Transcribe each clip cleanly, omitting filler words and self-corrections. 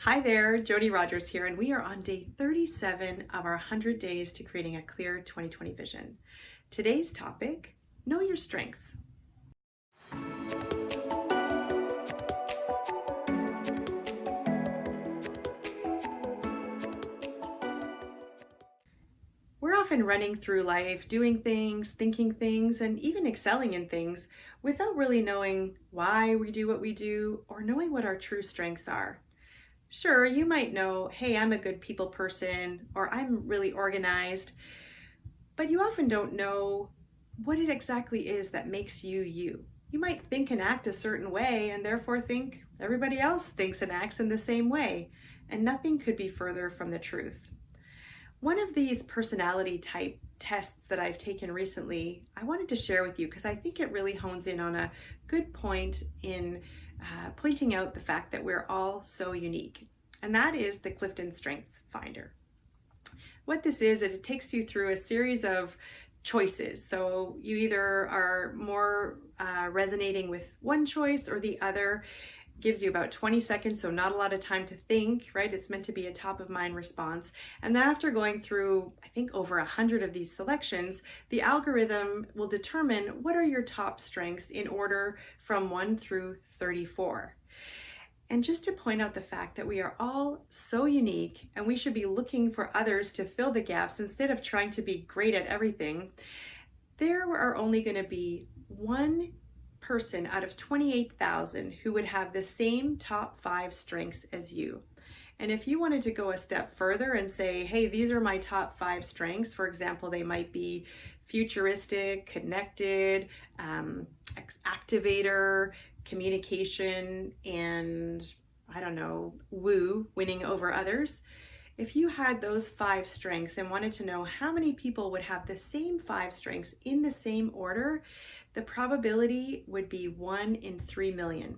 Hi there, Jody Rogers here, and we are on day 37 of our 100 days to creating a clear 2020 vision. Today's topic, know your strengths. We're often running through life, doing things, thinking things, and even excelling in things without really knowing why we do what we do or knowing what our true strengths are. Sure, you might know, hey, I'm a good people person, or I'm really organized, but you often don't know what it exactly is that makes you you. You might think and act a certain way and therefore think everybody else thinks and acts in the same way, and nothing could be further from the truth. One of these personality type tests that I've taken recently, I wanted to share with you because I think it really hones in on a good point in pointing out the fact that we're all so unique, and that is the Clifton Strengths Finder. What this is, it takes you through a series of choices. So you either are more resonating with one choice or the other. Gives you about 20 seconds, so not a lot of time to think, right? It's meant to be a top of mind response. And then after going through, I think over 100 of these selections, the algorithm will determine what are your top strengths in order from 1 through 34. And just to point out the fact that we are all so unique and we should be looking for others to fill the gaps instead of trying to be great at everything, there are only going to be one person out of 28,000 who would have the same top 5 strengths as you. And if you wanted to go a step further and say, hey, these are my top 5 strengths, for example, they might be futuristic, connected, activator, communication, and I don't know, woo, winning over others. If you had those 5 strengths and wanted to know how many people would have the same 5 strengths in the same order, the probability would be 1 in 3 million.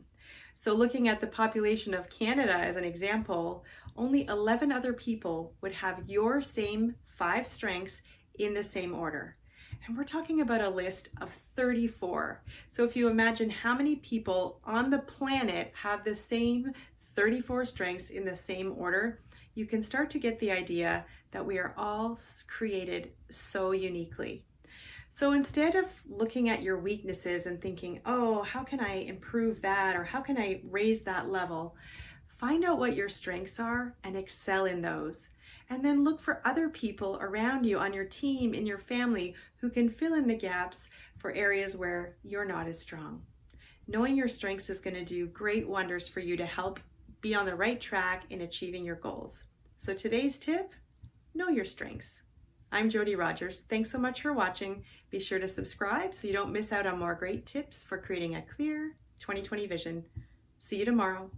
So looking at the population of Canada as an example, only 11 other people would have your same 5 strengths in the same order. And we're talking about a list of 34. So if you imagine how many people on the planet have the same 34 strengths in the same order, you can start to get the idea that we are all created so uniquely. So instead of looking at your weaknesses and thinking, oh, how can I improve that? Or how can I raise that level? Find out what your strengths are and excel in those. And then look for other people around you on your team, in your family, who can fill in the gaps for areas where you're not as strong. Knowing your strengths is going to do great wonders for you to help be on the right track in achieving your goals. So today's tip, know your strengths. I'm Jody Rogers. Thanks so much for watching. Be sure to subscribe so you don't miss out on more great tips for creating a clear 2020 vision. See you tomorrow.